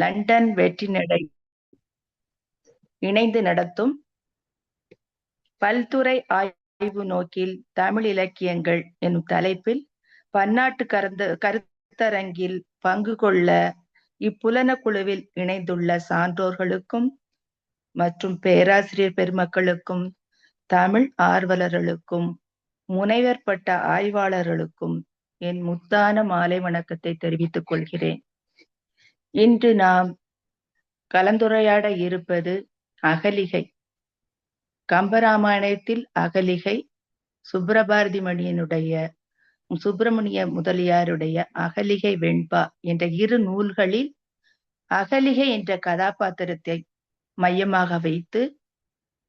London வெற்றிநடை இணைந்து நடத்தும் பல்துறை ஆய்வு நோக்கில் தமிழ் இலக்கியங்கள் எனும் தலைப்பில் பன்னாட்டு கருத்தரங்கில் பங்கு கொள்ள இப்புலன குழுவில் இணைந்துள்ள சான்றோர்களுக்கும் மற்றும் பேராசிரியர் பெருமக்களுக்கும் தமிழ் ஆர்வலர்களுக்கும் முனைவர் பட்ட ஆய்வாளர்களுக்கும் என் முத்தான மாலை வணக்கத்தை தெரிவித்துக் கொள்கிறேன். இன்று நாம் கலந்துரையாட இருப்பது அகலிகை. கம்பராமாயணத்தில் அகலிகை சுப்பிரமணிய முதலியாருடைய அகலிகை வெண்பா என்ற இரு நூல்களில் அகலிகை என்ற கதாபாத்திரத்தை மையமாக வைத்து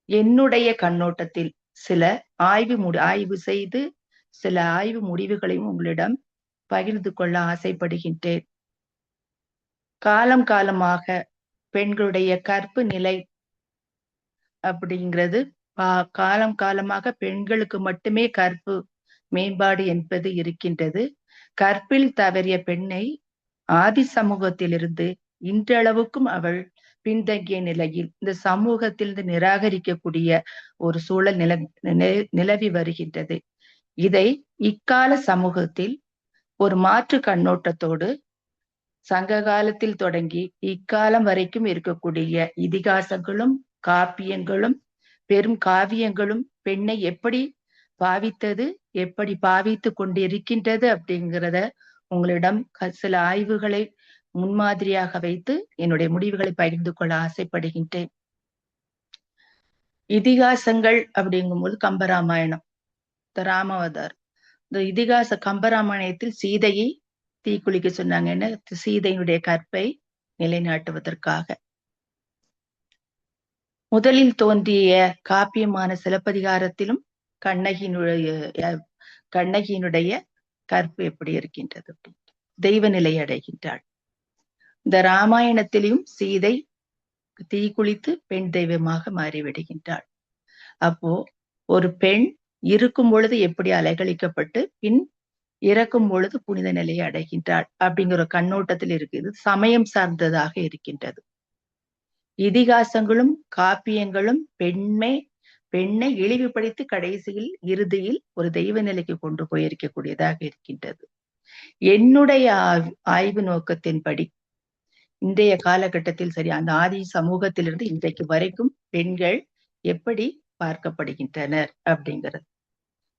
என்னுடைய கண்ணோட்டத்தில் சில ஆய்வு செய்து சில ஆய்வு முடிவுகளையும் உங்களிடம் பகிர்ந்து கொள்ள ஆசைப்படுகின்றேன். காலமாக பெண்களுடைய கற்பு நிலை அப்படிங்கிறது காலமாக பெண்களுக்கு மட்டுமே கற்பு மேம்பாடு என்பது இருக்கின்றது. கற்பில் தவறிய பெண்ணை ஆதி சமூகத்திலிருந்து இன்றளவுக்கும் அவள் பின்தங்கிய நிலையில் இந்த சமூகத்திலிருந்து நிராகரிக்கக்கூடிய ஒரு சூழல் நிலவி வருகின்றது. இதை இக்கால சமூகத்தில் ஒரு மாற்று கண்ணோட்டத்தோடு சங்க காலத்தில் தொடங்கி இக்காலம் வரைக்கும் இருக்கக்கூடிய இதிகாசங்களும் காப்பியங்களும் பெரும் காவியங்களும் பெண்ணை எப்படி பாவித்தது, எப்படி பாவித்து கொண்டிருக்கின்றது அப்படிங்கிறத உங்களிடம் சில ஆய்வுகளை முன்மாதிரியாக வைத்து என்னுடைய முடிவுகளை பகிர்ந்து கொள்ள ஆசைப்படுகின்றேன். இதிகாசங்கள் அப்படிங்கும்போது கம்பராமாயணம், ராமாவதார். இந்த இதிகாச கம்பராமாயணத்தில் சீதையை தீக்குளிக்க சொன்னாங்க. என்ன? சீதையினுடைய கற்பை நிலைநாட்டுவதற்காக. முதலில் தோன்றிய காப்பியமான சிலப்பதிகாரத்திலும் கண்ணகியினுடைய கற்பு எப்படி இருக்கின்றது, தெய்வ நிலை அடைகின்றாள். இந்த ராமாயணத்திலும் சீதை தீக்குளித்து பெண் தெய்வமாக மாறிவிடுகின்றாள். அப்போ ஒரு பெண் இருக்கும் பொழுது எப்படி அலைகழிக்கப்பட்டு பின் இறக்கும் பொழுது புனித நிலையை அடைகின்றாள் அப்படிங்கிற கண்ணோட்டத்தில் இருக்கு. இது சமயம் சார்ந்ததாக இருக்கின்றது. இதிகாசங்களும் காப்பியங்களும் பெண்ணை இழிவுபடுத்தி கடைசியில் இறுதியில் ஒரு தெய்வ நிலைக்கு கொண்டு போயிருக்கக்கூடியதாக இருக்கின்றது. என்னுடைய ஆய்வு நோக்கத்தின்படி இன்றைய காலகட்டத்தில் சரி, அந்த ஆதி சமூகத்திலிருந்து இன்றைக்கு வரைக்கும் பெண்கள் எப்படி பார்க்கப்படுகின்றனர் அப்படிங்கிறது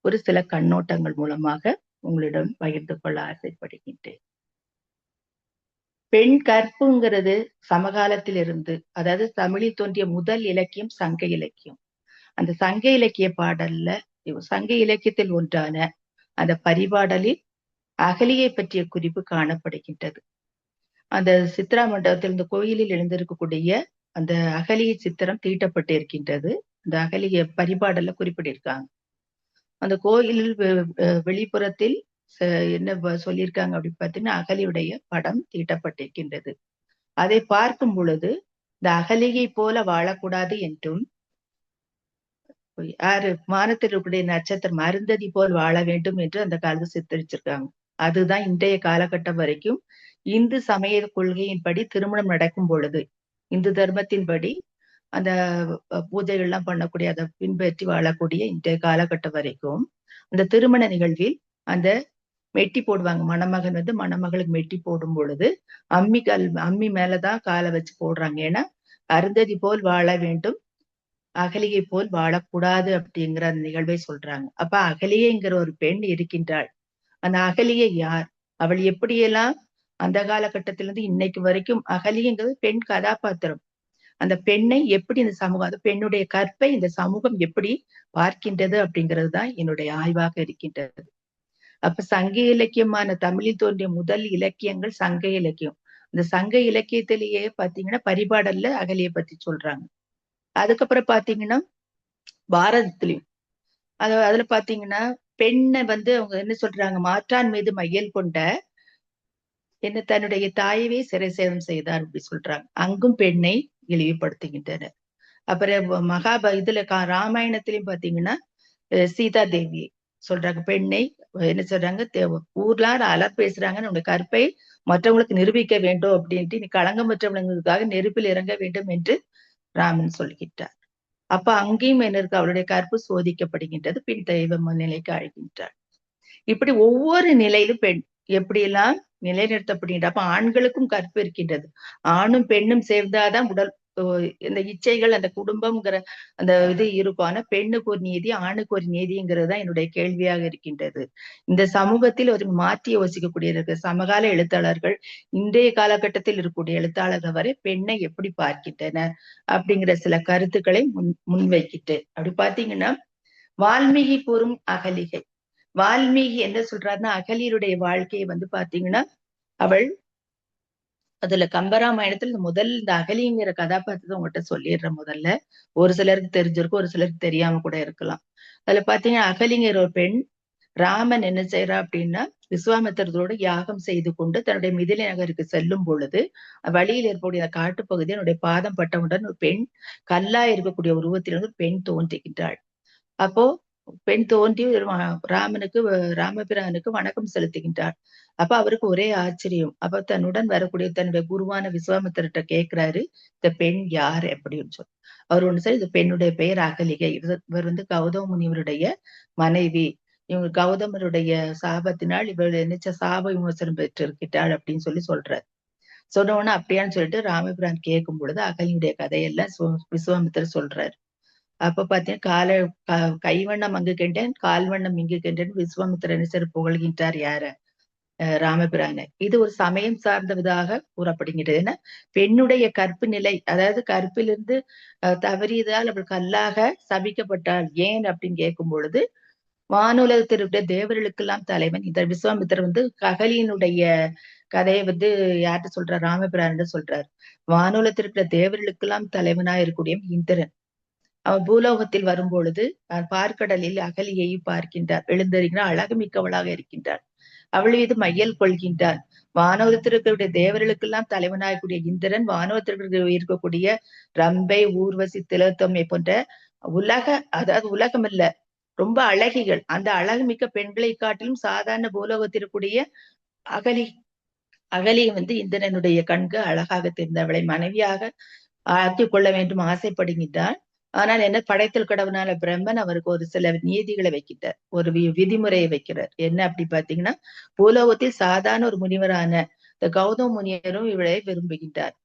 ஒரு சில கண்ணோட்டங்கள் மூலமாக உங்களிடம் பகிர்ந்து கொள்ள ஆசைப்படுகின்றேன். பெண் கற்புங்கிறது சமகாலத்தில் இருந்து, அதாவது தமிழில் தோன்றிய முதல் இலக்கியம் சங்க இலக்கியம். அந்த சங்க இலக்கிய பாடல்ல சங்க இலக்கியத்தில் ஒன்றான அந்த பரிபாடலில் அகலியை பற்றிய குறிப்பு காணப்படுகின்றது. அந்த சித்ரா மண்டபத்தில் இந்த கோயிலில் எழுந்திருக்கக்கூடிய அந்த அகலியை சித்திரம் தீட்டப்பட்டு இருக்கின்றது. அந்த அகலிய பரிபாடல்ல குறிப்பிட்டிருக்காங்க. அந்த கோயிலில் வெளிப்புறத்தில் என்ன சொல்லியிருக்காங்க அப்படின்னு பார்த்தீங்கன்னா, அகலியுடைய படம் தீட்டப்பட்டிருக்கின்றது. அதை பார்க்கும் பொழுது இந்த அகலியை போல வாழக்கூடாது என்றும், வானத்தில் இருக்கக்கூடிய நட்சத்திரம் அருந்ததி போல் வாழ வேண்டும் என்று அந்த காலத்தில் சித்தரிச்சிருக்காங்க. அதுதான் இன்றைய காலகட்டம் வரைக்கும் இந்து சமய கொள்கையின்படி திருமணம் நடக்கும் பொழுது, இந்து தர்மத்தின்படி அந்த பூஜைகள் எல்லாம் பண்ணக்கூடிய அதை பின்பற்றி வாழக்கூடிய இன்றைய காலகட்டம் வரைக்கும் அந்த திருமண நிகழ்வில் அந்த மெட்டி போடுவாங்க. மணமகன் வந்து மணமகளுக்கு மெட்டி போடும் பொழுது அம்மி மேலதான் காலை வச்சு போடுறாங்க. ஏன்னா அருந்ததி போல் வாழ வேண்டும், அகலியை போல் வாழக்கூடாது அப்படிங்கிற அந்த நிகழ்வை சொல்றாங்க. அப்ப அகலியைங்கிற ஒரு பெண் இருக்கின்றாள். அந்த அகலியை யார், அவள் எப்படியெல்லாம் அந்த காலகட்டத்திலிருந்து இன்னைக்கு வரைக்கும், அகலியங்கிறது பெண் கதாபாத்திரம். அந்த பெண்ணை எப்படி இந்த சமூகம், அது பெண்ணுடைய கற்பை இந்த சமூகம் எப்படி பார்க்கின்றது அப்படிங்கிறது தான் என்னுடைய ஆய்வாக இருக்கின்றது. அப்ப சங்க இலக்கியமான தமிழில் தோன்றிய முதல் இலக்கியங்கள் சங்க இலக்கியம். இந்த சங்க இலக்கியத்திலேயே பாத்தீங்கன்னா பரிபாடல்ல அகலியை பத்தி சொல்றாங்க. அதுக்கப்புறம் பாத்தீங்கன்னா பாரதத்திலையும் அதுல பாத்தீங்கன்னா பெண்ணை வந்து அவங்க என்ன சொல்றாங்க, மாற்றான் மீது மையல் கொண்ட என்ன தன்னுடைய தாயவே சிறை சேதம் செய்தார் அப்படி சொல்றாங்க. அங்கும் பெண்ணை இழிவுபடுத்துகின்றனர். அப்புறம் இதுல ராமாயணத்திலையும் பாத்தீங்கன்னா சீதா தேவி சொல்றாங்க, பெண்ணை என்ன சொல்றாங்க, ஊர்ல அலர் பேசுறாங்க, நம்முடைய கற்பை மற்றவங்களுக்கு நிரூபிக்க வேண்டும் அப்படின்ட்டு நீ களங்கமற்றவங்களுக்காக நெருப்பில் இறங்க வேண்டும் என்று ராமன் சொல்கின்றார். அப்ப அங்கேயும் என்ன இருக்கு, அவருடைய கற்பு சோதிக்கப்படுகின்றது. பின் தெய்வ நிலைக்கு அழைக்கின்றார். இப்படி ஒவ்வொரு நிலையிலும் பெண் எப்படியெல்லாம் நிலைநிறுத்தப்படுகின்ற. அப்ப ஆண்களுக்கும் கற்பு இருக்கின்றது. ஆணும் பெண்ணும் சேர்ந்தாதான் உடல் இந்த இச்சைகள் அந்த குடும்பம்ங்கிற அந்த இது இருக்கும். ஆனா பெண்ணுக்கு ஒரு நீதி, ஆணுக்கு ஒரு நீதிங்கிறது தான் என்னுடைய கேள்வியாக இருக்கின்றது. இந்த சமூகத்தில் ஒரு மாற்றி யோசிக்கக்கூடிய இருக்கு சமகால எழுத்தாளர்கள், இன்றைய காலகட்டத்தில் இருக்கக்கூடிய எழுத்தாளர்கள் வரை பெண்ணை எப்படி பார்க்கின்றனர் அப்படிங்கிற சில கருத்துக்களை முன்வைக்கிட்டு அப்படி பாத்தீங்கன்னா, வால்மீகி கூறும் அகலிகை. வால்மீகி என்ன சொல்றாருன்னா, அகலியருடைய வாழ்க்கையை பாத்தீங்கன்னா, அவள் அதுல கம்பராமாயணத்துல இந்த அகலிங்கிற கதாபாத்திரத்தை உங்கள்கிட்ட சொல்லிடுறேன் முதல்ல. ஒரு சிலருக்கு தெரிஞ்சிருக்கும், ஒரு சிலருக்கு தெரியாம கூட இருக்கலாம். அதுல பாத்தீங்கன்னா, அகலிங்கிற ஒரு பெண், ராமன் என்ன செய்யறா அப்படின்னா, விஸ்வாமித்திரரோடு யாகம் செய்து கொண்டு தன்னுடைய மிதிலை நகருக்கு செல்லும் பொழுது வழியில் இருக்கக்கூடிய காட்டுப்பகுதியில் என்னுடைய பாதம் பட்டவுடன் ஒரு பெண், கல்லா இருக்கக்கூடிய உருவத்திலிருந்து ஒரு பெண் தோன்றுகின்றாள். அப்போ பெண் தோன்றி ராமபிரானுக்கு வணக்கம் செலுத்துகின்றார். அப்ப அவருக்கு ஒரே ஆச்சரியம். அப்ப தன்னுடன் வரக்கூடிய தன்னுடைய குருவான விஸ்வாமித்திரர்கிட்ட கேட்கிறாரு, இந்த பெண் யார் அப்படின்னு சொல்லி. அவர் ஒண்ணு சரி, இந்த பெண்ணுடைய பெயர் அகலிகை. இவர் கௌதம முனிவருடைய மனைவி. இவங்க கௌதமருடைய சாபத்தினால் இவர் நினைச்ச சாப விமோசனம் பெற்றிருக்கிறாள் அப்படின்னு சொல்றாரு. சொன்ன உடனே அப்படியான்னு சொல்லிட்டு ராமபிரான் கேட்கும் பொழுது அகலியுடைய கதையெல்லாம் விஸ்வாமித்திரர் சொல்றாரு. அப்ப பாத்தீங்கன்னா, கைவண்ணம் அங்கு கண்டேன், கால்வண்ணம் இங்கு கண்டேன் விஸ்வாமித்திரன் புகழ்கின்றார் யார? ராமபிரான. இது ஒரு சமயம் சார்ந்ததாக கூறப்படுகிறது. ஏன்னா பெண்ணுடைய கற்பு நிலை, அதாவது கற்பிலிருந்து தவறியதால் அவள் கல்லாக சபிக்கப்பட்டாள். ஏன் அப்படின்னு கேட்கும் பொழுது, வானுலகத்தினுடைய தேவர்களுக்கெல்லாம் தலைவன் இந்த விஸ்வாமித்திரர் அகலியினுடைய கதையை யார்கிட்ட சொல்றார்? ராமபிரான் சொல்றார். வானுலகத்திற்குள்ள தேவர்களுக்கெல்லாம் தலைவனா இருக்கக்கூடிய இந்திரன் அவன் பூலோகத்தில் வரும்பொழுது பார்க்கடலில் அகலியை பார்க்கின்றார். எழுந்தறிகிறார், அழகு மிக்கவளாக இருக்கின்றார். அவள் மீது மையல் கொள்கின்றார். வானவத்திற்குடைய தேவர்களுக்கெல்லாம் தலைவனாகக்கூடிய இந்திரன், வானவத்திற்கு இருக்கக்கூடிய ரம்பை, ஊர்வசி, திலோத்தமை போன்ற அதாவது உலகம் இல்ல, ரொம்ப அழகிகள், அந்த அழகு மிக்க பெண்களை காட்டிலும் சாதாரண பூலோகத்திற்குரிய அகலி இந்திரனுடைய கண்கு அழகாக தெரிந்தவளை மனைவியாக ஆக்கிக் கொள்ள வேண்டும் ஆசைப்படுகின்றான். ஆனால் என்ன, படைத்தல் கடவுளான பிரம்மன் அவருக்கு ஒரு சில நீதிகளை வைக்கிட்டார், ஒரு விதிமுறையை வைக்கிறார். என்ன அப்படி பாத்தீங்கன்னா, பூலோகத்தில் சாதாரண ஒரு முனிவரான இந்த கௌதம முனிவரும் இவளை விரும்புகின்றார்.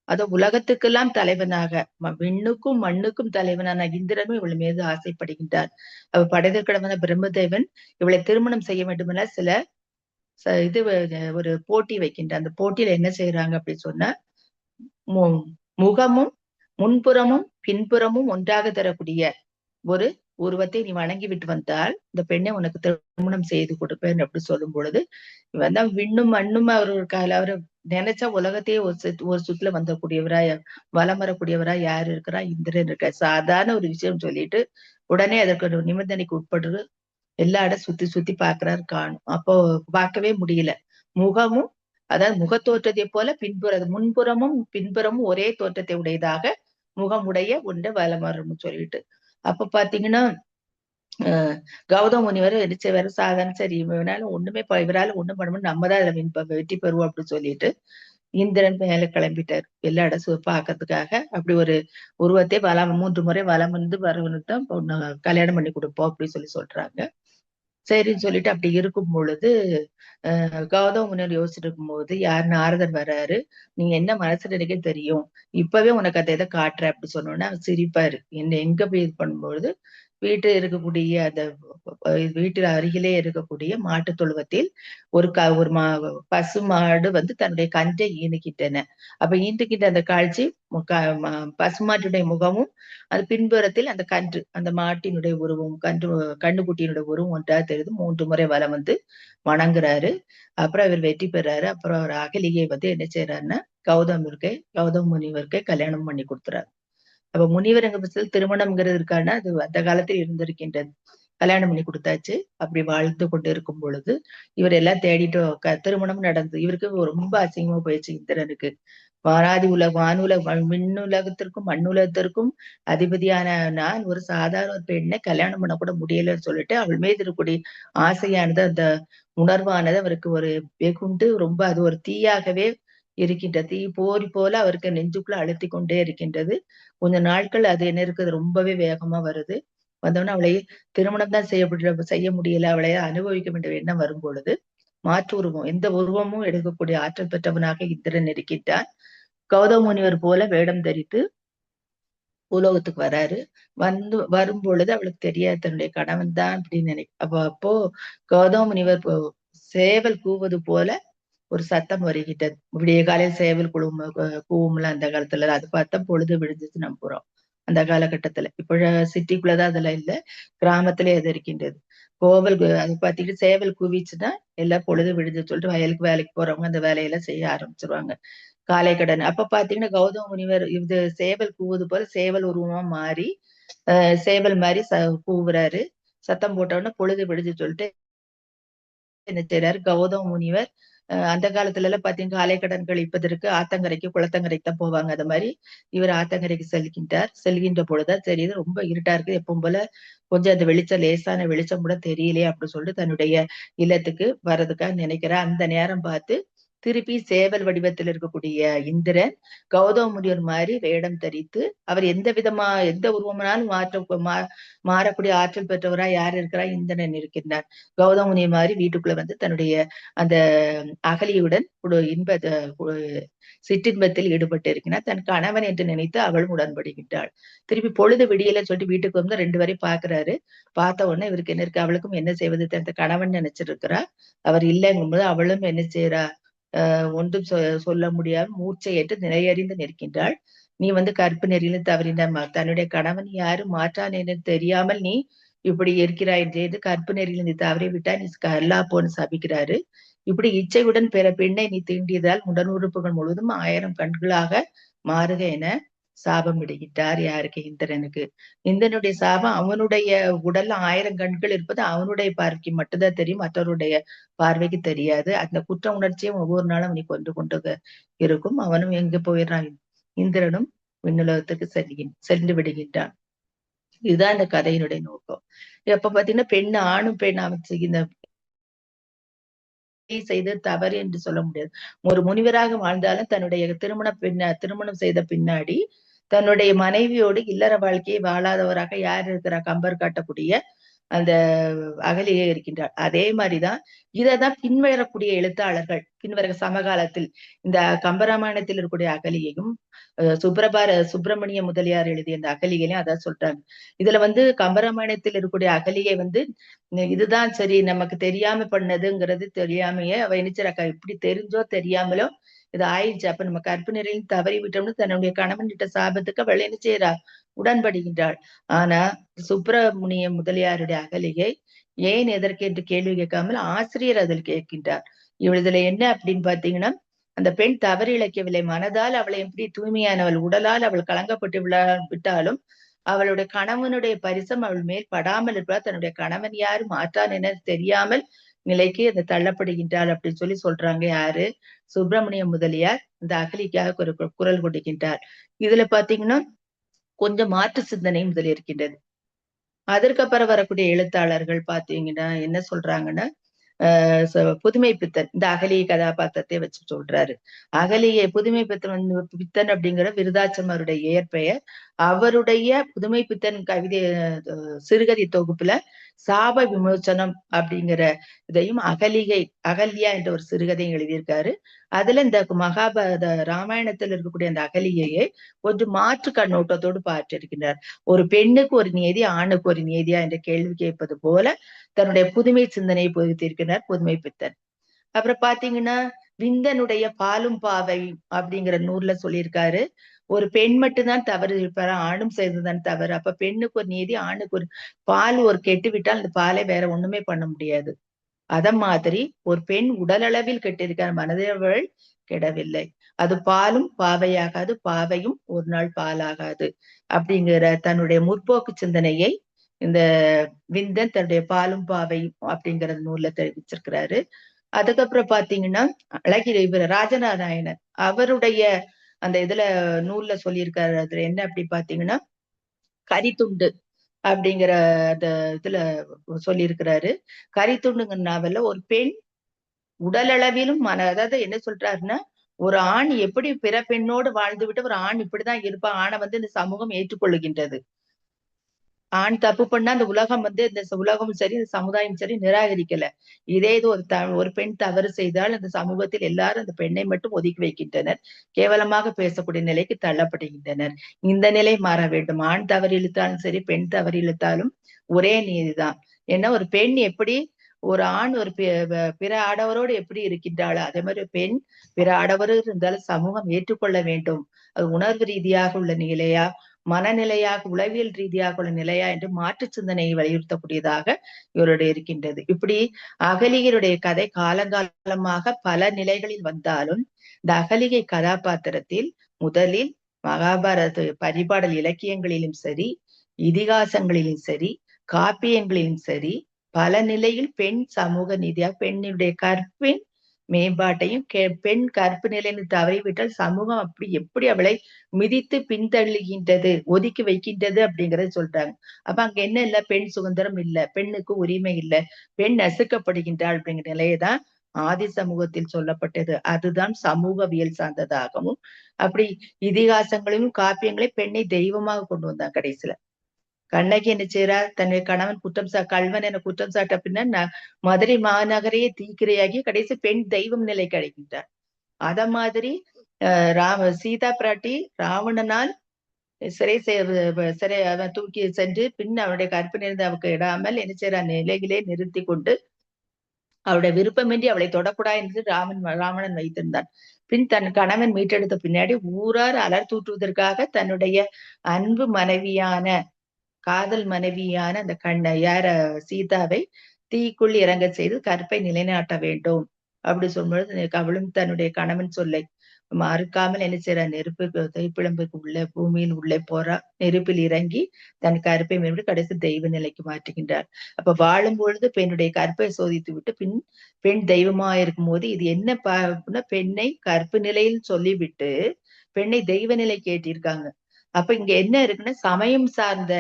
அது உலகத்துக்கெல்லாம் தலைவனாக, விண்ணுக்கும் மண்ணுக்கும் தலைவனான இந்திரனும் இவள் மீது ஆசைப்படுகின்றார். அவ படைத்தல் கடவுளான பிரம்மதேவன் இவளை திருமணம் செய்ய வேண்டுமென சில இது ஒரு போட்டி வைக்கின்றார். அந்த போட்டியில என்ன செய்யறாங்க அப்படின்னு சொன்னா, முகமும் முன்புறமும் பின்புறமும் ஒன்றாக தரக்கூடிய ஒரு உருவத்தை நீ வணங்கி விட்டு வந்தால் இந்த பெண்ணை உனக்கு திருமணம் செய்து கொடுப்பேன் அப்படி சொல்லும் பொழுது, இவன் தான் விண்ணும் மண்ணும் அவரு நினைச்சா உலகத்தையே ஒரு சுற்றுல வந்தக்கூடியவரா, வலம் வரக்கூடியவரா யாரு இருக்கிறா? இந்திரன் இருக்க. சாதாரண ஒரு விஷயம் சொல்லிட்டு உடனே அதற்கு ஒரு நிபந்தனைக்கு உட்பட்டு எல்லா இடம் சுத்தி சுத்தி பாக்குறாரு, காணும். அப்போ பார்க்கவே முடியல. முகமும் அதாவது முகத்தோற்றத்தை போல முன்புறமும் பின்புறமும் ஒரே தோற்றத்தை உடையதாக முகமுடைய ஒன்று வலமரம்னு சொல்லிட்டு, அப்ப பாத்தீங்கன்னா கௌதம முனிவர் வேற சாதாரண சரி இவரால ஒண்ணும் பண்ண முடியும், நம்மதான் அதுல வெற்றி பெறுவோம் அப்படின்னு சொல்லிட்டு இந்திரன் மேல கிளம்பிட்டார். எல்லா இடம் பாக்கிறதுக்காக. அப்படி ஒரு உருவத்தை 3 முறை வலம் வரவனுக்கு தான் கல்யாணம் பண்ணி கொடுப்போம் அப்படின்னு சொல்றாங்க. சரின்னு சொல்லிட்டு அப்படி இருக்கும் பொழுது கௌதம முனிவர் யோசிச்சுட்டு இருக்கும் போது யார் நாரதர் வர்றாரு. நீங்க என்ன மனசுல நினைக்க தெரியும், இப்பவே உனக்கு அதை எதை காட்டுற அப்படி சொன்னோன்னா அவர் சிரிப்பாரு. என்ன எங்க போய் இது பண்ணும்பொழுது, வீட்டில் இருக்கக்கூடிய அந்த வீட்டில் அருகிலே இருக்கக்கூடிய மாட்டு தொழுவத்தில் ஒரு பசு மாடு தன்னுடைய கன்றை ஈனுக்கிட்டன. அப்ப ஈண்டுகிட்ட அந்த காட்சி பசுமாட்டுடைய முகமும் அது பின்புறத்தில் அந்த கன்று, அந்த மாட்டினுடைய உருவம், கண்ணுக்குட்டியினுடைய உருவம் ஒன்றா தெரியுது. 3 முறை வலம் வணங்குறாரு. அப்புறம் அவர் வெற்றி பெறாரு. அப்புறம் அவர் அகலிகை என்ன செய்யறாருன்னா, கௌதம முனிவருக்கு கல்யாணம் பண்ணி கொடுத்துறாரு. அப்ப முனிவரங்க பட்சத்தில் திருமணம்ங்கிறது இருக்கான்னா அது அந்த காலத்தில் இருந்திருக்கின்றது. கல்யாணம் பண்ணி கொடுத்தாச்சு. அப்படி வாழ்த்து கொண்டு இருக்கும் பொழுது இவர் எல்லாம் தேடிட்டு திருமணம் நடந்து இவருக்கு ரொம்ப அசிங்கமா போயிடுச்சு இந்திரனுக்கு. மின்னுலகத்திற்கும் மண்ணுலகத்திற்கும் அதிபதியான நான் ஒரு சாதாரண ஒரு பெண்ணை கல்யாணம் பண்ண கூட முடியலன்னு சொல்லிட்டு அவள் மீது இருக்கக்கூடிய ஆசையானது, அந்த உணர்வானது அவருக்கு ஒரு வெகுண்டு ரொம்ப அது ஒரு தீயாகவே இருக்கின்றது. தீ போரி போல அவருக்கு நெஞ்சுக்குள்ள அழுத்திக் கொண்டே இருக்கின்றது. கொஞ்ச நாட்கள் அது என்ன இருக்குது, ரொம்பவே வேகமா வருது. வந்தோடனே அவளை திருமணம் தான் செய்ய முடியல, அவளை அனுபவிக்க வேண்டிய எண்ணம் வரும் பொழுது மாற்று உருவம், எந்த உருவமும் எடுக்கக்கூடிய ஆற்றல் பெற்றவனாக இந்திரன் இருக்கின்றான். கௌதம முனிவர் போல வேடம் தரித்து பூலோகத்துக்கு வராரு. வரும் பொழுது அவளுக்கு தெரியாது தன்னுடைய கணவன் தான் அப்படின்னு அப்போ கௌதம முனிவர் சேவல் கூவது போல ஒரு சத்தம் வருகின்றது. விடிய காலையில் சேவல் கூவும்ல அந்த காலத்துல, அது பார்த்தா பொழுது விடிஞ்சிச்சு நம்புறோம் அந்த காலகட்டத்துல. இப்ப சிட்டிக்குள்ளதான் அதெல்லாம் இல்ல, கிராமத்திலே அது இருக்கின்றது. அது பாத்தீங்கன்னா சேவல் கூவிச்சுன்னா எல்லாம் பொழுது விடிஞ்சு சொல்லிட்டு வயலுக்கு வேலைக்கு போறவங்க அந்த வேலையெல்லாம் செய்ய ஆரம்பிச்சிருவாங்க. காலை கடன் அப்ப பாத்தீங்கன்னா கௌதம முனிவர் இது சேவல் கூவுது போல சேவல் உருவமா மாறி சேவல் மாதிரி கூவுறாரு. சத்தம் போட்ட உடனே பொழுது விடிஞ்சு சொல்லிட்டு என்ன செய்யறாரு கௌதம முனிவர். அந்த காலத்துல எல்லாம் பாத்தீங்கன்னா அலைக்கடன் கழிப்பதற்கு ஆத்தங்கரைக்கு குளத்தங்கரைக்கு தான் போவாங்க. அது மாதிரி இவர் ஆத்தங்கரைக்கு செல்கின்றார். செல்கின்ற பொழுதுதான் தெரியுது ரொம்ப இருட்டா இருக்கு. எப்பவும் போல கொஞ்சம் அந்த வெளிச்சம், லேசான வெளிச்சம் கூட தெரியலையே அப்படின்னு சொல்லிட்டு தன்னுடைய இல்லத்துக்கு வர்றதுக்காக நினைக்கிறார். அந்த நேரம் பார்த்து திருப்பி சேவல் வடிவத்தில் இருக்கக்கூடிய இந்திரன் கௌதம முனிவர் மாதிரி வேடம் தரித்து, அவர் எந்த உருவமானாலும் மாறக்கூடிய ஆற்றல் பெற்றவரா யார் இருக்கிறா, இந்திரன் இருக்கின்றார். கௌதம முனிவர் மாதிரி வீட்டுக்குள்ள வந்து தன்னுடைய அந்த அகலியுடன் சிற்றின்பத்தில் ஈடுபட்டு இருக்கிறார். தன் கணவன் என்று நினைத்து அவளும் உடன்படுகின்றாள். திருப்பி பொழுது விடியல சொல்லிட்டு வீட்டுக்கு வந்து 2 பேரையும் பாக்குறாரு. பார்த்த உடனே இவருக்கு என்ன இருக்கு, அவளுக்கும் என்ன செய்வது தன் கணவன் நினைச்சிருக்கிறா. அவர் இல்லைங்கும்போது அவளும் என்ன செய்யறா, ஒன்றும் சொல்ல முடியாமல் மூர்ச்சையேற்று நிலையறிந்து நிற்கின்றாள். நீ வந்து கற்பு நெறியில தவறின தன்னுடைய கணவன் யாரு மாற்றான் என்று தெரியாமல் நீ இப்படி இருக்கிறாய் என்று கற்பு நெறியில நீ தவறி விட்டா நீ கல்லா போன்னு சபிக்கிறாரு. இப்படி இச்சையுடன் பிற பெண்ணை நீ தீண்டியதால் உடன் உறுப்புகள் முழுவதும் 1000 கண்களாக மாறுக என சாபம் இடுகின்றார். யாருக்கு, இந்திரனுக்கு. இந்திரனுடைய சாபம் அவனுடைய உடல்ல 1000 கண்கள் இருப்பது அவனுடைய பார்வைக்கு மட்டும்தான் தெரியும், மற்றவருடைய பார்வைக்கு தெரியாது. அந்த குற்ற உணர்ச்சியும் ஒவ்வொரு நாளும் அவனை கொண்டு இருக்கும். அவனும் எங்க போயிடுறான், இந்திரனும் விண்ணுலகத்துக்கு சென்று விடுகின்றான். இதுதான் இந்த கதையினுடைய நோக்கம். எப்ப பாத்தீங்கன்னா ஆணும் பெண் அமைச்சு செய்து தவறு என்று சொல்ல முடியாது. ஒரு முனிவராக வாழ்ந்தாலும் தன்னுடைய திருமணம் செய்த பின்னாடி தன்னுடைய மனைவியோடு இல்லற வாழ்க்கையை வாழாதவராக யார் இருக்கிறா, கம்பர் காட்டக்கூடிய அந்த அகலியே இருக்கின்றார். அதே மாதிரிதான் இததான் பின்வரக்கூடிய எழுத்தாளர்கள் பின்வர சமகாலத்தில் இந்த கம்பராமாயணத்தில் இருக்கக்கூடிய அகலியையும் சுப்பிரமணிய முதலியார் எழுதிய அந்த அகலியையும் அதான் சொல்றாங்க. இதுல வந்து கம்பராமாயணத்தில் இருக்கக்கூடிய அகலியை வந்து இதுதான் சரி நமக்கு தெரியாம பண்ணதுங்கிறது தெரியாமையே அவ நினைச்சிருக்கா, இப்படி தெரிஞ்சோ தெரியாமலோ இது ஆயிடுச்சு. அப்ப நம்ம கற்பு நிலையில் தவறி விட்டோம்னு தன்னுடைய கணவன் கிட்ட சாபத்துக்கு அவள் என்ன செய்யறா, உடன்படுகின்றாள். ஆனா சுப்பிரமணிய முதலியாருடைய அகலிகை ஏன் எதற்கு என்று கேள்வி கேட்காமல் ஆசிரியர் அதில் கேட்கின்றார். இதுல என்ன அப்படின்னு பாத்தீங்கன்னா, அந்த பெண் தவறு இழைக்கவில்லை, மனதால் அவளை எப்படி தூய்மையானவள், உடலால் அவள் கலங்கப்பட்டு விட்டாலும் அவளுடைய கணவனுடைய பரிசம் அவள் மேல் படாமல் இருப்பதால் தன்னுடைய கணவன் யாரு மாற்றான் என தெரியாமல் நிலைக்கு அந்த தள்ளப்படுகின்றாள் அப்படின்னு சொல்றாங்க. யாரு, சுப்பிரமணிய முதலியார் இந்த அகலிக்காக ஒரு குரல் கொடுக்கின்றார். இதுல பாத்தீங்கன்னா கொஞ்சம் மாற்று சிந்தனையும் இதில் இருக்கின்றது. அதற்கப்புறம் வரக்கூடிய எழுத்தாளர்கள் பாத்தீங்கன்னா என்ன சொல்றாங்கன்னா, புதுமை பித்தன் இந்த அகலிய கதாபாத்திரத்தை வச்சு சொல்றாரு. புதுமை பித்தன் அப்படிங்கிற விருதாச்சலருடைய இயற்பெயர். அவருடைய புதுமை பித்தன் கவிதை சிறுகதை தொகுப்புல சாப விமோசனம் அப்படிங்கிற இதையும் அகல்யா என்ற ஒரு சிறுகதையும் எழுதியிருக்காரு. அதுல இந்த மகாபாரத ராமாயணத்தில் இருக்கக்கூடிய அந்த அகலியையே கொஞ்சம் மாற்று கண்ணோட்டத்தோடு பார்த்திருக்கிறார். ஒரு பெண்ணுக்கு ஒரு நீதி, ஆணுக்கு ஒரு நீதியா என்ற கேள்வி கேட்பது போல தன்னுடைய புதுமை சிந்தனையை பொறுத்திருக்கிறார் புதுமை பித்தன். அப்புறம் பாத்தீங்கன்னா விந்தனுடைய பாலும் பாவை அப்படிங்கிற நூல்ல சொல்லியிருக்காரு, ஒரு பெண் மட்டும்தான் தவறு இருப்பாரு, ஆணும் செய்ததுதான் தவறு. அப்ப பெண்ணுக்கு ஒரு நீதி, ஆணுக்கு ஒரு பால் ஒரு கெட்டு விட்டால் அந்த பாலை வேற ஒண்ணுமே பண்ண முடியாது. அத மாதிரி ஒரு பெண் உடலளவில் கெட்டிருக்கார், மனதளவில் கெடவில்லை. அது பாலும் பாவையாகாது, பாவையும் ஒரு நாள் பாலாகாது அப்படிங்கிற தன்னுடைய முற்போக்கு சிந்தனையை இந்த விந்தன் தன்னுடைய பாலும் பாவையும் அப்படிங்கிற நூல்ல தெரிவிச்சிருக்கிறாரு. அதுக்கப்புறம் பாத்தீங்கன்னா இவர் ராஜநாராயணன் அவருடைய அந்த இதுல நூல்ல சொல்லியிருக்காரு. அதுல என்ன அப்படி பாத்தீங்கன்னா, கரித்துண்டு அப்படிங்கிற அந்த இதுல சொல்லியிருக்கிறாரு. கரித்துண்டுங்கிற நாவல்ல ஒரு பெண் உடலளவிலும் அதாவது என்ன சொல்றாருன்னா, ஒரு ஆண் எப்படி பிற பெண்ணோடு வாழ்ந்துவிட்டு ஒரு ஆண் இப்படிதான் இருப்பான். ஆணை இந்த சமூகம் ஏற்றுக்கொள்ளுகின்றது. ஆண் தப்பு பண்ணா அந்த உலகம் இந்த உலகமும் சரி, இந்த சமுதாயம் சரி நிராகரிக்கல. இதே இது ஒரு பெண் தவறு செய்தால் அந்த சமூகத்தில் எல்லாரும் அந்த பெண்ணை மட்டும் ஒதுக்கி வைக்கின்றனர். கேவலமாக பேசக்கூடிய நிலைக்கு தள்ளப்படுகின்றனர். இந்த நிலை மாற வேண்டும். ஆண் தவறு இழுத்தாலும் சரி, பெண் தவறு இழுத்தாலும் ஒரே நீதிதான். ஏன்னா ஒரு பெண் எப்படி ஒரு ஆண் ஒரு பிற ஆடவரோடு எப்படி இருக்கின்றாளோ அதே மாதிரி பெண் பிற ஆடவரு இருந்தாலும் சமூகம் ஏற்றுக்கொள்ள வேண்டும். அது உணர்வு ரீதியாக உள்ள நிலையா, மனநிலையாக, உளவியல் ரீதியாக உள்ள நிலையா என்று மாற்று சிந்தனையை வலியுறுத்தக்கூடியதாக இவருடைய இருக்கின்றது. இப்படி அகலிகருடைய கதை காலங்காலமாக பல நிலைகளில் வந்தாலும் இந்த அகலிகை கதாபாத்திரத்தில் முதலில் மகாபாரத பரிபாடல் இலக்கியங்களிலும் சரி, இதிகாசங்களிலும் சரி, காப்பியங்களிலும் சரி, பல நிலையில் பெண் சமூக நீதியாக பெண்ணுடைய கற்பின் மேம்பாட்டையும் பெண் கற்பு நிலையில் தவறிவிட்டால் சமூகம் அப்படி எப்படி அவளை மிதித்து பின்தள்ளுகின்றது, ஒதுக்கி வைக்கின்றது அப்படிங்கறத சொல்றாங்க. அப்ப அங்க என்ன இல்ல, பெண் சுதந்திரம் இல்ல, பெண்ணுக்கு உரிமை இல்ல, பெண் நசுக்கப்படுகின்றாள் அப்படிங்கிற நிலையதான் ஆதி சமூகத்தில் சொல்லப்பட்டது. அதுதான் சமூகவியல் சார்ந்ததாகவும் அப்படி இதிகாசங்களையும் காப்பியங்களையும் பெண்ணை தெய்வமாக கொண்டு வந்தாங்க. கடைசியில கண்ணகி என்ன செய்யறா, தன்னுடைய கணவன் கல்வன் என குற்றம் சாட்ட பின்னர் மதுரை மாநகரையே தீக்கிரையாகி கடைசி பெண் தெய்வம் நிலை கிடைக்கின்றார். அத மாதிரி சீதா பிராட்டி ராவணனால் சிறை அவன் தூக்கி சென்று பின் அவனுடைய கற்பிலிருந்து அவருக்கு இடாமல் என்ன செய்யறா, நிலையிலே நிறுத்தி கொண்டு அவருடைய விருப்பமின்றி அவளை தொடக்கூடாது என்று ராவணன் வைத்திருந்தான். பின் தன் கணவன் மீட்டெடுத்த பின்னாடி ஊரார் அலர் தூற்றுவதற்காக தன்னுடைய அன்பு மனைவியான காதல் மனைவியான அந்த யார சீதாவை தீக்குள் இறங்க செய்து கற்பை நிலைநாட்ட வேண்டும் அப்படி சொல்லும்பொழுது அவளும் தன்னுடைய கணவன் சொல்லை மறுக்காமல் என்ன செய்யறா, தைப்பிழம்புக்கு உள்ள பூமியின் உள்ளே போறா, நெருப்பில் இறங்கி தன் கற்பை மேம்பட்டு கடைசி தெய்வ நிலைக்கு மாற்றுகின்றார். அப்ப வாழும் பொழுது பெண்ணுடைய கற்பை சோதித்து விட்டு பெண் தெய்வமா இருக்கும் போது இது என்ன பெண்ணை கற்பு நிலையில் சொல்லிவிட்டு பெண்ணை தெய்வ நிலை கேட்டிருக்காங்க. அப்ப இங்க என்ன இருக்குன்னா, சமயம் சார்ந்த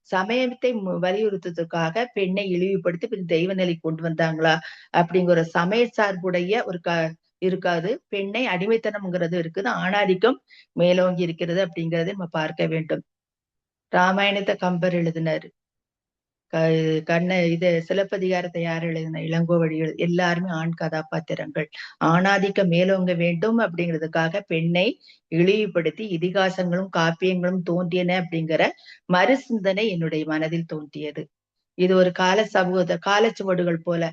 சமயத்தை வலியுறுத்துவதற்காக பெண்ணை இழிவுபடுத்தி பின் தெய்வ நிலை கொண்டு வந்தாங்களா அப்படிங்கிற சமய சார்புடைய ஒரு இருக்காது. பெண்ணை அடிமைத்தனம்ங்கிறது இருக்குது, ஆணாதிக்கம் மேலோங்கி இருக்கிறது அப்படிங்கறதை நம்ம பார்க்க வேண்டும். ராமாயணத்தை கம்பர் எழுதினாரு. இது சிலப்பதிகாரத்தை யார் எழுதின, இளங்கோவடி எல்லாருமே ஆண் கதாபாத்திரங்கள். ஆணாதிக்கம் மேலோங்க வேண்டும் அப்படிங்கிறதுக்காக பெண்ணை இழிவுபடுத்தி இதிகாசங்களும் காப்பியங்களும் தோன்றியன அப்படிங்கிற மறு சிந்தனை என்னுடைய மனதில் தோன்றியது. இது ஒரு காலச்சுவடுகள் போல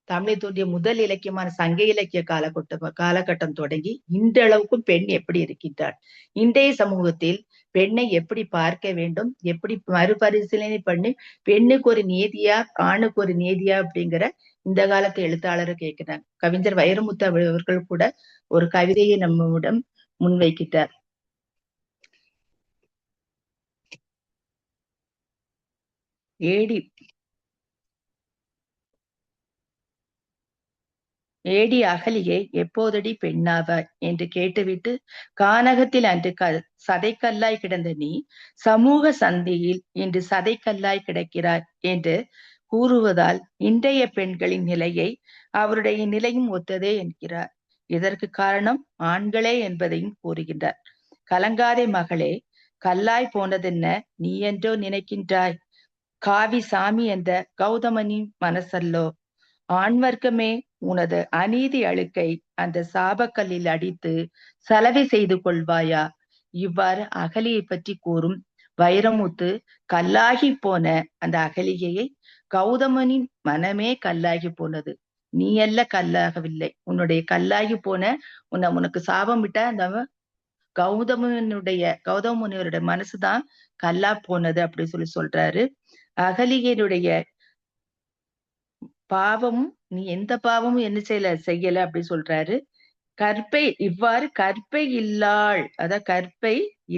தமிழை தோன்றிய முதல் இலக்கியமான சங்க இலக்கிய காலகட்டம் தொடங்கி இன்றளவுக்கும் பெண் எப்படி இருக்கின்றாள், இன்றைய சமூகத்தில் பெண்ணை எப்படி பார்க்க வேண்டும், எப்படி மறுபரிசீலனை பண்ணி பெண்ணுக்கு ஒரு நீதியா ஆணுக்கு ஒரு நீதியா அப்படிங்கிற இந்த காலத்து எழுத்தாளரை கேட்கிறாங்க. கவிஞர் வைரமுத்து அவர்கள் கூட ஒரு கவிதையை நம்மிடம் முன்வைக்கிட்டார். ஏடி அகலியை எப்போதடி பெண்ணாவாய் என்று கேட்டுவிட்டு கானகத்தில் அன்று சதைக்கல்லாய் கிடந்த நீ சமூக சந்தியில் இன்று சதைக்கல்லாய் கிடக்கிறாய் என்று கூறுவதால் இன்றைய பெண்களின் நிலையை அவருடைய நிலையும் ஒத்ததே என்கிறார். இதற்கு காரணம் ஆண்களே என்பதையும் கூறுகின்றார். கலங்காதே மகளே, கல்லாய் போனதென்ன நீ என்றோ நினைக்கின்றாய், காவி சாமி என்ற கௌதமனின் மனசல்லோ, ஆண்வர்க்கமே உனது அநீதி அழுக்கை அந்த சாபக்கல்லில் அடித்து சலவை செய்து கொள்வாயா? இவ்வாறு அகலியை பற்றி கூறும் வைரமுத்து கல்லாகி போன அந்த அகலிகையை கௌதமனின் மனமே கல்லாகி போனது, நீ அல்ல கல்லாகவில்லை, உன்னுடைய கல்லாகி போன உனக்கு சாபம் விட்ட அந்த கௌதமனுடைய மனசுதான் கல்லா போனது அப்படி சொல்றாரு. அகலிகையினுடைய பாவமும் நீ எந்த பாவமும் என்ன செய்யல அப்படி சொல்றாரு. இவ்வாறு கற்பை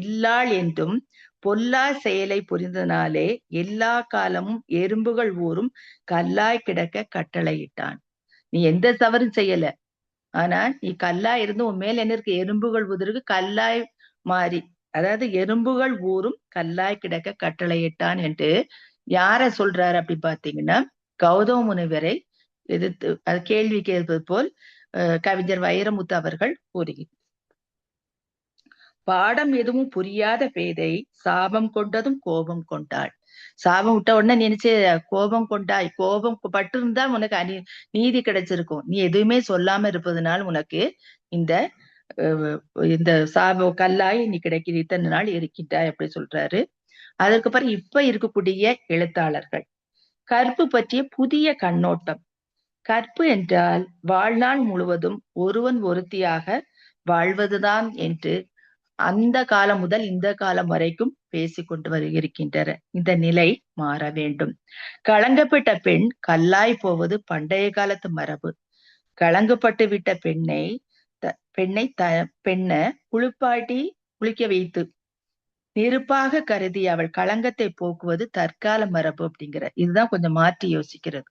இல்லாள் என்றும் பொல்லா செயலை புரிந்தனாலே எல்லா காலமும் எறும்புகள் ஊறும் கல்லாய் கிடக்க கட்டளையிட்டான். நீ எந்த தவறும் செய்யல, ஆனா நீ கல்லா இருந்து உன் மேல என்ன இருக்கு, எறும்புகள் உதிருக்கு கல்லாய் மாறி, அதாவது எறும்புகள் ஊரும் கல்லாய் கிடக்க கட்டளையிட்டான் என்று யார சொல்றாரு அப்படி பாத்தீங்கன்னா, கௌதம முனிவரை எதிர்த்து அது கேள்வி கேட்பது போல் கவிஞர் வைரமுத்து அவர்கள் கூறுகிறார். பாடம் எதுவும் புரியாத பேதை சாபம் கொண்டதும் கோபம் கொண்டாள். சாபம் விட்ட உடனே நினைச்சு கோபம் கொண்டாய், கோபம் பட்டு இருந்தா உனக்கு நீதி கிடைச்சிருக்கும். நீ எதுவுமே சொல்லாம இருப்பதனால் உனக்கு இந்த இந்த சாபம் கல்லாய் நீ கிடைக்கிற இத்தனை நாள் இருக்கிட்டாய் அப்படி சொல்றாரு. அதற்கு பிறகு இப்ப இருக்கக்கூடிய எழுத்தாளர்கள் கற்பு பற்றிய புதிய கண்ணோட்டம். கற்பு என்றால் வாழ்நாள் முழுவதும் ஒருவன் ஒருத்தியாக வாழ்வதுதான் என்று அந்த காலம் முதல் இந்த காலம் வரைக்கும் பேசிக்கொண்டு வருகின்றனர். இந்த நிலை மாற வேண்டும். களங்கப்பட்ட பெண் கல்லாய் போவது பண்டைய காலத்து மரபு. களங்கப்பட்டு விட்ட பெண்ணை குளிப்பாட்டி குளிக்க வைத்து நெருப்பாக கருதி அவள் களங்கத்தை போக்குவது தற்கால மரபு அப்படிங்கிற இதுதான் கொஞ்சம் மாற்றி யோசிக்கிறது.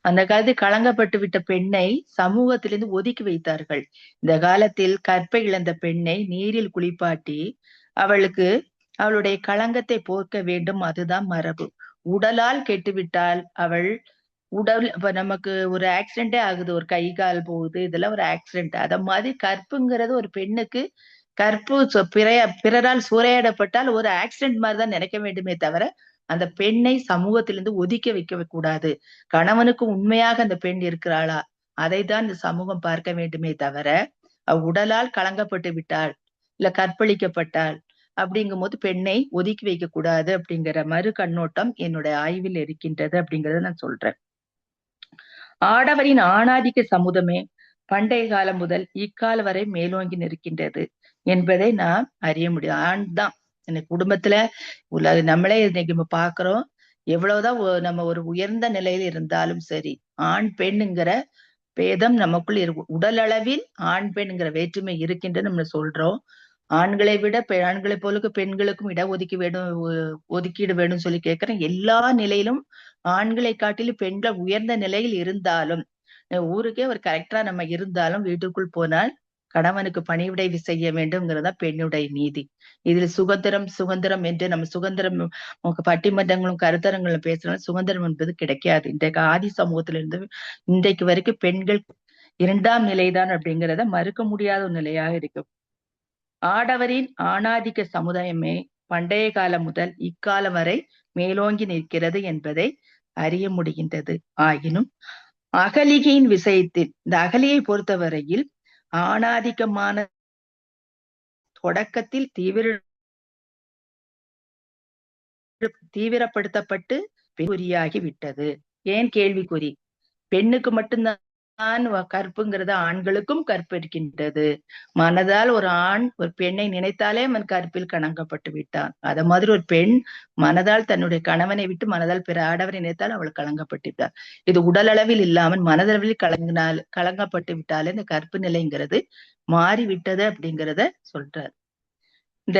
அந்த காலத்தில் களங்கப்பட்டு விட்ட பெண்ணை சமூகத்திலிருந்து ஒதுக்கி வைத்தார்கள். இந்த காலத்தில் கற்பை இழந்த பெண்ணை நீரில் குளிப்பாட்டி அவளுடைய களங்கத்தை போக்க வேண்டும். அதுதான் மரபு. உடலால் கெட்டுவிட்டால் அவள் இப்ப நமக்கு ஒரு ஆக்சிடென்டே ஆகுது, ஒரு கை கால் போகுது, இதெல்லாம் ஒரு ஆக்சிடென்ட். அத மாதிரி கற்புங்கிறது ஒரு பெண்ணுக்கு கற்பு பிறரால் சூறையாடப்பட்டால் ஒரு ஆக்சிடென்ட் மாதிரிதான் நினைக்க வேண்டுமே தவிர அந்த பெண்ணை சமூகத்திலிருந்து ஒதுக்கி வைக்க கூடாது. கணவனுக்கு உண்மையாக அந்த பெண் இருக்கிறாளா அதைதான் இந்த சமூகம் பார்க்க வேண்டுமே தவிர உடலால் களங்கப்பட்டு விட்டாள் இல்ல கற்பழிக்கப்பட்டாள் அப்படிங்கும் போது பெண்ணை ஒதுக்கி வைக்க கூடாது அப்படிங்கிற மறு கண்ணோட்டம் என்னுடைய ஆய்வில் இருக்கின்றது அப்படிங்கறத நான் சொல்றேன். ஆடவரின் ஆணாதிக்க சமூகமே பண்டைய காலம் முதல் இக்கால வரை மேலோங்கி நிற்கின்றது என்பதை நாம் அறிய முடியும். ஆண் தான் இன்னைக்கு குடும்பத்துல நம்மளே இன்னைக்கு பாக்குறோம். எவ்வளவுதான் நம்ம ஒரு உயர்ந்த நிலையில இருந்தாலும் சரி, ஆண் பெண்ணுங்கிற பேதம் நமக்குள் இருக்கும். உடல் அளவில் ஆண் பெண்ங்கிற வேற்றுமை இருக்கின்றது நம்ம சொல்றோம். ஆண்களை விட ஆண்களை போலுக்கு பெண்களுக்கும் ஒதுக்கீடு வேணும் சொல்லி கேட்கிறேன். எல்லா நிலையிலும் ஆண்களை காட்டிலும் பெண்கள் உயர்ந்த நிலையில் இருந்தாலும் ஊருக்கே ஒரு கரெக்டரா நம்ம இருந்தாலும் வீட்டுக்குள் போனால் கணவனுக்கு பணிவிடை செய்ய வேண்டும்ங்கிறதா பெண்ணுடைய நீதி. இதில் சுதந்திரம் என்று நம்ம சுதந்திரம் பட்டிமன்றங்களும் கருத்தரங்களும் பேசினாலும் சுதந்திரம் என்பது கிடைக்காது. இன்றைக்கு ஆதி சமூகத்திலிருந்து இன்றைக்கு வரைக்கும் பெண்கள் 2ஆம் நிலைதான் அப்படிங்கிறத மறுக்க முடியாத ஒரு நிலையாக இருக்கும். ஆடவரின் ஆணாதிக்க சமுதாயமே பண்டைய காலம் முதல் இக்காலம் வரை மேலோங்கி நிற்கிறது என்பதை அறிய முடிகின்றது. ஆயினும் அகலிகையின் விஷயத்தில் இந்த அகலியை பொறுத்தவரையில் ஆணாதிக்கமான தொடக்கத்தில் தீவிரப்படுத்தப்பட்டு குறியாகி விட்டது. ஏன் கேள்விக்குறி? பெண்ணுக்கு மட்டும்தான் கற்புங்கிறது, ஆண்களுக்கும் கற்பு இருக்கின்றது. மனதால் ஒரு ஆண் ஒரு பெண்ணை நினைத்தாலே அவன் கற்பில் கணங்கப்பட்டு விட்டான். அத மாதிரி ஒரு பெண் மனதால் தன்னுடைய கணவனை விட்டு மனதால் பிற ஆடவரை நினைத்தால் அவள் கலங்கப்பட்டு விட்டாள். இது உடல் அளவில் இல்லாமல் மனதளவில் கலங்கப்பட்டு விட்டாலே இந்த கற்பு நிலைங்கிறது மாறிவிட்டது அப்படிங்கிறத சொல்றார். இந்த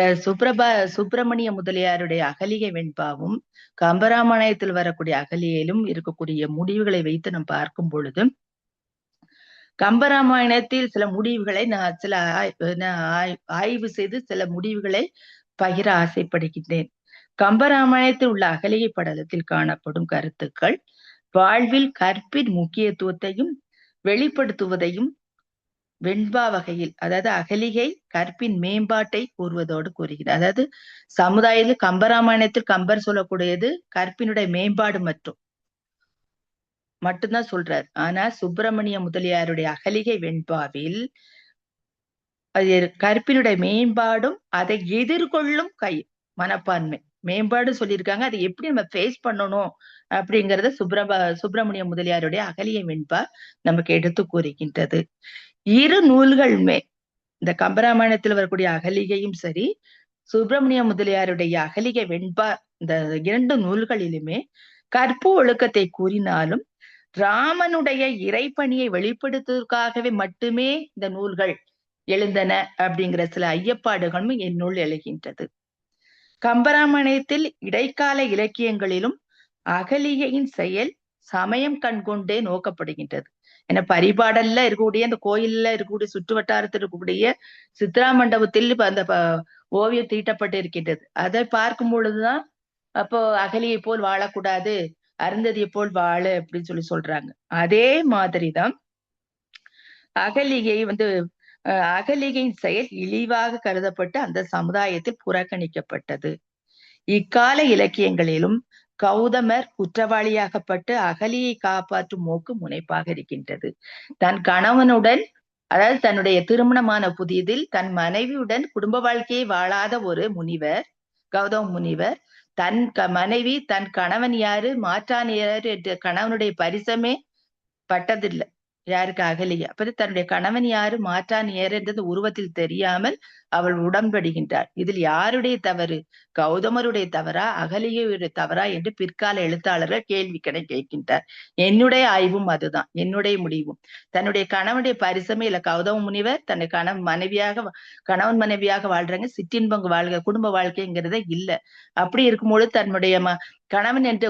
சுப்பிரமணிய முதலியாருடைய அகலிகை வெண்பாவும் கம்பராமாயணத்தில் வரக்கூடிய அகலியிலும் இருக்கக்கூடிய முடிவுகளை வைத்து நாம் பார்க்கும் பொழுது கம்பராமாயணத்தில் சில முடிவுகளை ஆய்வு செய்து சில முடிவுகளை பகிர ஆசைப்படுகின்றேன். கம்பராமாயணத்தில் உள்ள அகலிகை படலத்தில் காணப்படும் கருத்துக்கள் வாழ்வில் கற்பின் முக்கியத்துவத்தையும் வெளிப்படுத்துவதையும் வெண்பா வகையில், அதாவது அகலிகை கற்பின் மேம்பாட்டை கூறுவதோடு கூறுகிறார். அதாவது சமுதாயத்தில் கம்பராமாயணத்தில் கம்பர் சொல்லக்கூடியது கற்பினுடைய மேம்பாடு மட்டும்தான் சொல்றார். ஆனா சுப்பிரமணிய முதலியாருடைய அகலிகை வெண்பாவில் கற்பினுடைய மேம்பாடும் அதை எதிர்கொள்ளும் மனப்பான்மை மேம்பாடு சொல்லியிருக்காங்க. அதை எப்படி நம்ம ஃபேஸ் பண்ணணும் அப்படிங்கறத சுப்பிரமணிய முதலியாருடைய அகலிகை வெண்பா நமக்கு எடுத்து கூறுகின்றது. இரு நூல்களுமே இந்த கம்பராமாயணத்தில் வரக்கூடிய அகலிகையும் சரி, சுப்பிரமணிய முதலியாருடைய அகலிகை வெண்பா, இந்த 2 நூல்களிலுமே கற்பு ஒழுக்கத்தை கூறினாலும் ராமனுடைய இறைப்பணியை வெளிப்படுத்துவதற்காகவே மட்டுமே இந்த நூல்கள் எழுந்தன அப்படிங்கிற சில ஐயப்பாடுகளும் என்னுள் எழுகின்றது. கம்பராமாயணத்தில் இடைக்கால இலக்கியங்களிலும் அகலிகையின் செயல் சமயம் கண்கொண்டே நோக்கப்படுகின்றது. ஏன்னா பரிபாடல்ல இருக்கக்கூடிய அந்த கோயில்ல இருக்கக்கூடிய சுற்று வட்டாரத்தில் இருக்கக்கூடிய சித்ரா மண்டபத்தில் அந்த ஓவியம் தீட்டப்பட்டு இருக்கின்றது. அதை பார்க்கும் பொழுதுதான் அப்போ அகலியை போல் வாழக்கூடாது, அருந்ததியை போல் வாழ அப்படின்னு சொல்றாங்க. அதே மாதிரிதான் அகலிகை அகலிகையின் செயல் இழிவாக கருதப்பட்டு அந்த சமுதாயத்தில் புறக்கணிக்கப்பட்டது. இக்கால இலக்கியங்களிலும் கௌதமர் குற்றவாளியாகப்பட்டு அகலியை காப்பாற்றும் நோக்கு முனைப்பாக இருக்கின்றது. தன் கணவனுடன், அதாவது தன்னுடைய திருமணமான புதியதில் தன் மனைவியுடன் குடும்ப வாழ்க்கையை வாழாத ஒரு முனிவர், கௌதம முனிவர், தன் மனைவி தன் கணவன் யாரு, மாற்றான் யாரு என்று கணவனுடைய பரிசமே பட்டதில்லை. யாருக்கு? அகலியா. அப்ப தன்னுடைய கணவன் யாரு, மாற்றான் யாரு என்றது உருவத்தில் தெரியாமல் அவள் உடன்படுகின்றார். இதில் யாருடைய தவறு? கௌதமருடைய தவறா, அகலிகையுடைய தவறா என்று பிற்கால எழுத்தாளர்கள் கேள்வி கேட்கின்றார். என்னுடைய ஆய்வும் அதுதான், என்னுடைய முடிவும். தன்னுடைய கணவனுடைய பரிசமே இல்ல. கௌதம முனிவர் தன்னை கணவன் மனைவியாக வாழ்றாங்க, சிற்றின்பங்க வாழ்க்கை, குடும்ப வாழ்க்கைங்கிறத இல்ல. அப்படி இருக்கும்போது தன்னுடைய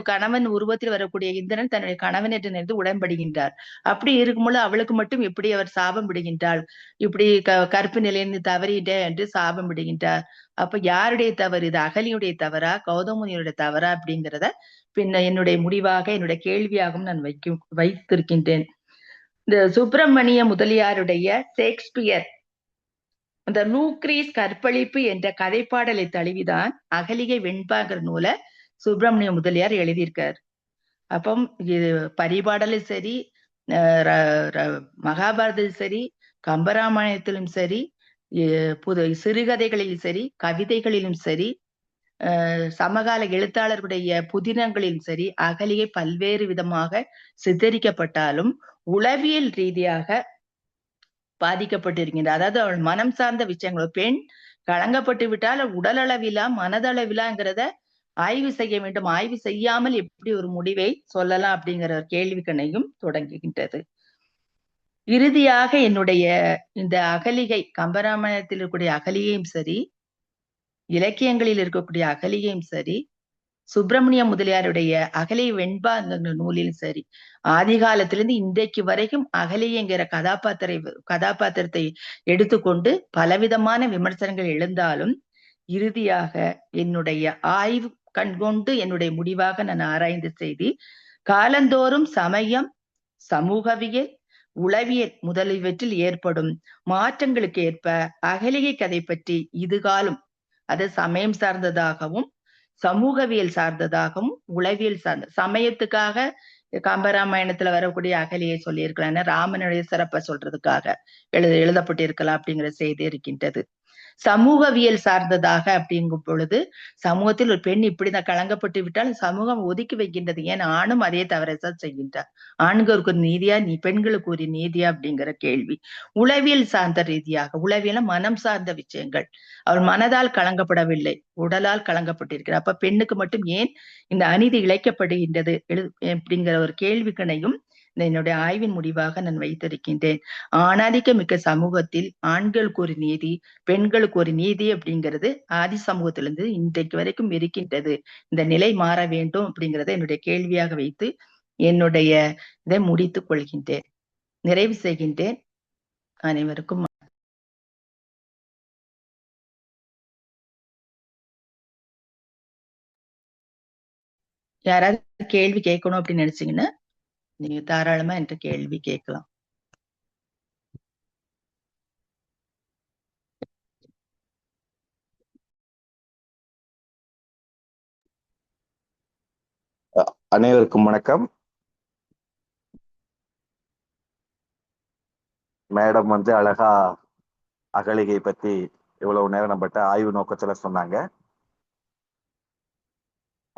கணவன் உருவத்தில் வரக்கூடிய இந்திரன் தன்னுடைய கணவன் என்று நினைத்து உடன்படுகின்றார். அப்படி இருக்கும்போது அவளுக்கு மட்டும் எப்படி அவர் சாபம் விடுகின்றாள்? இப்படி கற்பு நிலையிலிருந்து தவறிட்டேன் என்று சாபம் விடுகின்றார். அப்ப யாருடைய தவறு? இது அகலியுடைய தவறா, கௌதமுனியுடைய தவறா அப்படிங்கிறத பின்ன என்னுடைய முடிவாக, என்னுடைய கேள்வியாகவும் நான் வைத்திருக்கின்றேன். இந்த சுப்பிரமணிய முதலியாருடைய ஷேக்ஸ்பியர் அந்த லூக்ரீஸ் கற்பழிப்பு என்ற கதைப்பாடலை தழுவிதான் அகலிகை வெண்பாங்கிற நூலை சுப்பிரமணிய முதலியார் எழுதியிருக்கார். அப்போ இது பரிபாடலும் சரி, மகாபாரதத்திலும் சரி, கம்பராமாயணத்திலும் சரி, சிறுகதைகளிலும் சரி, கவிதைகளிலும் சரி, சமகால எழுத்தாளர்களுடைய புதினங்களிலும் சரி, அகலிகை பல்வேறு விதமாக சித்தரிக்கப்பட்டாலும் உளவியல் ரீதியாக பாதிக்கப்பட்டிருக்கின்றார். அதாவது அவள் மனம் சார்ந்த விஷயங்கள், பெண் களங்கப்பட்டு விட்டால் உடல் அளவிலா மனதளவிலாங்கிறத ஆய்வு செய்ய வேண்டும். ஆய்வு செய்யாமல் எப்படி ஒரு முடிவை சொல்லலாம் அப்படிங்கிற ஒரு கேள்விக்கணையும் தொடங்குகின்றது. இறுதியாக என்னுடைய இந்த அகலிகை, கம்பராமாயணத்தில் இருக்கக்கூடிய அகலிகையும் சரி, இலக்கியங்களில் இருக்கக்கூடிய அகலிகையும் சரி, சுப்பிரமணிய முதலியாருடைய அகலை வெண்பா அந்த நூலிலும் சரி, ஆதி காலத்திலிருந்து இன்றைக்கு வரைக்கும் அகலிங்கிற கதாபாத்திரத்தை எடுத்துக்கொண்டு பலவிதமான விமர்சனங்கள் எழுந்தாலும் இறுதியாக என்னுடைய ஆய்வு கண்கொண்டு என்னுடைய முடிவாக நான் ஆராய்ந்த செய்தி, காலந்தோறும் சமயம், சமூகவியல், உளவியல் முதலியவற்றில் ஏற்படும் மாற்றங்களுக்கு ஏற்ப அகலிகை கதை பற்றி இதுகாலம் அது சமயம் சார்ந்ததாகவும், சமூகவியல் சார்ந்ததாகவும், உளவியல் சார்ந்த, சமயத்துக்காக கம்பராமாயணத்துல வரக்கூடிய அகலியை சொல்லியிருக்கலாம், ராமனுடைய சிறப்பை சொல்றதுக்காக எழுதப்பட்டிருக்கலாம் அப்படிங்கிற செய்தி இருக்கின்றது. சமூகவியல் சார்ந்ததாக அப்படிங்கும் பொழுது சமூகத்தில் ஒரு பெண் இப்படிதான் களங்கப்பட்டு விட்டால் சமூகம் ஒதுக்கி வைக்கின்றது. ஏன் ஆணும் அதே தவறைதான் செய்கின்றார். ஆண்களுக்கு ஒரு நீதியா, பெண்களுக்கு ஒரு நீதியா அப்படிங்கிற கேள்வி. உளவியல் சார்ந்த ரீதியாக, உளவியல மனம் சார்ந்த விஷயங்கள், அவள் மனதால் களங்கப்படவில்லை, உடலால் களங்கப்பட்டிருக்கிறார். அப்ப பெண்ணுக்கு மட்டும் ஏன் இந்த அநீதி இழைக்கப்படுகின்றது அப்படிங்கிற ஒரு கேள்விக்கணையும் என்னுடைய ஆய்வின் முடிவாக நான் வைத்திருக்கின்றேன். ஆணாதிக்க மிக்க சமூகத்தில் ஆண்களுக்கு ஒரு நீதி, பெண்களுக்கு ஒரு நீதி அப்படிங்கிறது ஆதி சமூகத்திலிருந்து இன்றைக்கு வரைக்கும் இருக்கின்றது. இந்த நிலை மாற வேண்டும் அப்படிங்கிறத என்னுடைய கேள்வியாக வைத்து என்னுடைய இதை முடித்துக் கொள்கின்றேன், நிறைவு செய்கின்றேன். அனைவருக்கும் யாராவது கேள்வி கேட்கணும் அப்படின்னு நினைச்சீங்கன்னா நீங்க தாராளமா என்ற கேள்வி கேட்கலாம். அனைவருக்கும் வணக்கம். மேடம் அழகா அகலிகை பத்தி இவ்வளவு நேரம் நம்மகிட்ட ஆய்வு நோக்கத்துல சொன்னாங்க.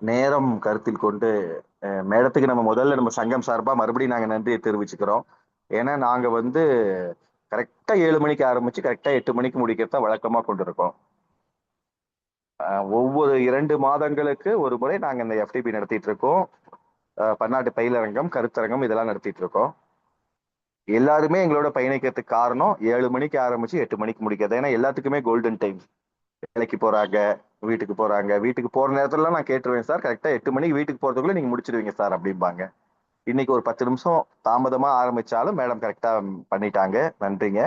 நேரம் கருத்தில் கொண்டு மேடத்துக்கு நம்ம சங்கம் சார்பா மறுபடியும் நாங்க நன்றியை தெரிவிச்சுக்கிறோம். ஏன்னா நாங்க கரெக்டா 7 மணிக்கு ஆரம்பிச்சு கரெக்டா 8 மணிக்கு முடிக்கிறத வழக்கமா கொண்டிருக்கோம். ஒவ்வொரு 2 மாதங்களுக்கு ஒரு முறை நாங்க இந்த FTP நடத்திட்டு இருக்கோம். பன்னாட்டு பயிலரங்கம், கருத்தரங்கம் இதெல்லாம் நடத்திட்டு இருக்கோம். எல்லாருமே எங்களோட பயணிக்கிறதுக்கு காரணம் 7 மணிக்கு ஆரம்பிச்சு 8 மணிக்கு முடிக்கிறது. ஏன்னா எல்லாத்துக்குமே கோல்டன் டைம். வேலைக்கு போறாங்க, வீட்டுக்கு போறாங்க. வீட்டுக்கு போற நேரத்துல நான் கேட்டுருவேன், சார் கரெக்டா 8 மணிக்கு வீட்டுக்கு போறதுக்குள்ள நீங்க முடிச்சிருவீங்க சார் அப்படிம்பாங்க. இன்னைக்கு ஒரு 10 நிமிஷம் தாமதமா ஆரம்பிச்சாலும் மேடம் கரெக்டா பண்ணிட்டாங்க. நன்றிங்க.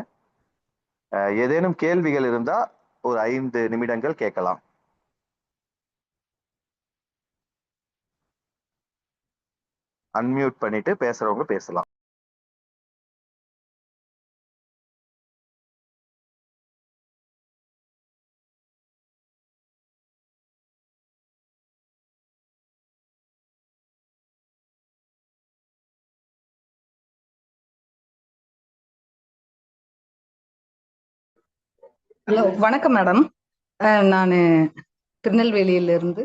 ஏதேனும் கேள்விகள் இருந்தா ஒரு 5 நிமிடங்கள் கேட்கலாம். அன்மியூட் பண்ணிட்டு பேசுறவங்க பேசலாம். ஹலோ, வணக்கம் மேடம். நான் திருநெல்வேலியிலிருந்து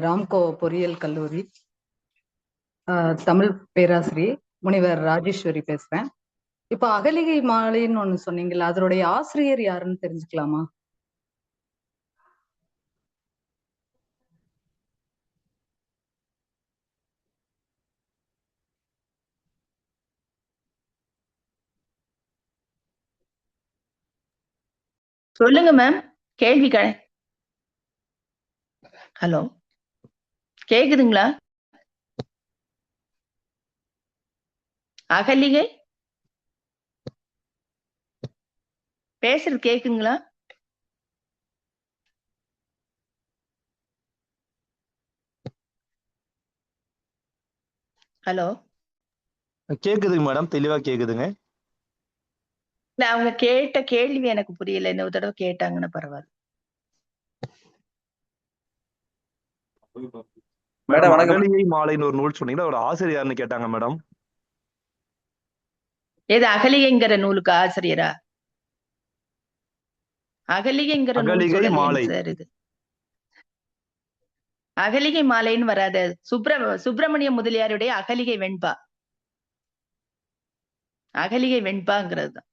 ராம்கோ பொறியியல் கல்லூரி தமிழ் பேராசிரியர் முனைவர் ராஜேஸ்வரி பேசுறேன். இப்ப அகலிகை மாலைன்னு ஒண்ணு சொன்னீங்கல்ல, அதனுடைய ஆசிரியர் யாருன்னு தெரிஞ்சுக்கலாமா? சொல்லுங்க மேம். கேள்வி ஹலோ, கேக்குதுங்களா? அகலிகை பேசுறது கேக்குங்களா? ஹலோ, கேக்குதுங்க மேடம், தெளிவா கேக்குதுங்க. அவங்க கேட்ட கேள்வி எனக்கு புரியல. இன்னொரு தடவை கேட்டாங்கன்னா பரவாயில்ல. மேடம், அகலிகை மாலைன்னு ஒரு நூல் சொன்னீங்கன்னா ஒரு ஆசிரியர்னு கேட்டாங்க மேடம். ஏது அகலிகைங்கிற நூலுக்கு ஆசிரியரா? அகலிகைங்கிற நூல் அகலிகை சொல்லலையே மாலை. சார். இது அகலிகை மாலைன்னு வராத. சுப்பிரமணிய முதலியாருடைய அகலிகை வெண்பா. அகலிகை வெண்பாங்கிறது தான்.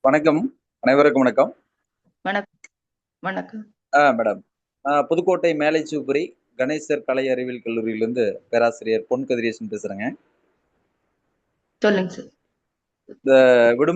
வணக்கம், அனைவருக்கும் வணக்கம். வணக்கம். மேடம், புதுக்கோட்டை மேலைச்சூப்புரி கணேசர் கலை அறிவியல் கல்லூரியிலிருந்து பேராசிரியர் பொன் கதிரேசன் பேசுறேங்க. சொல்லுங்க சார். இந்த விடுமுறை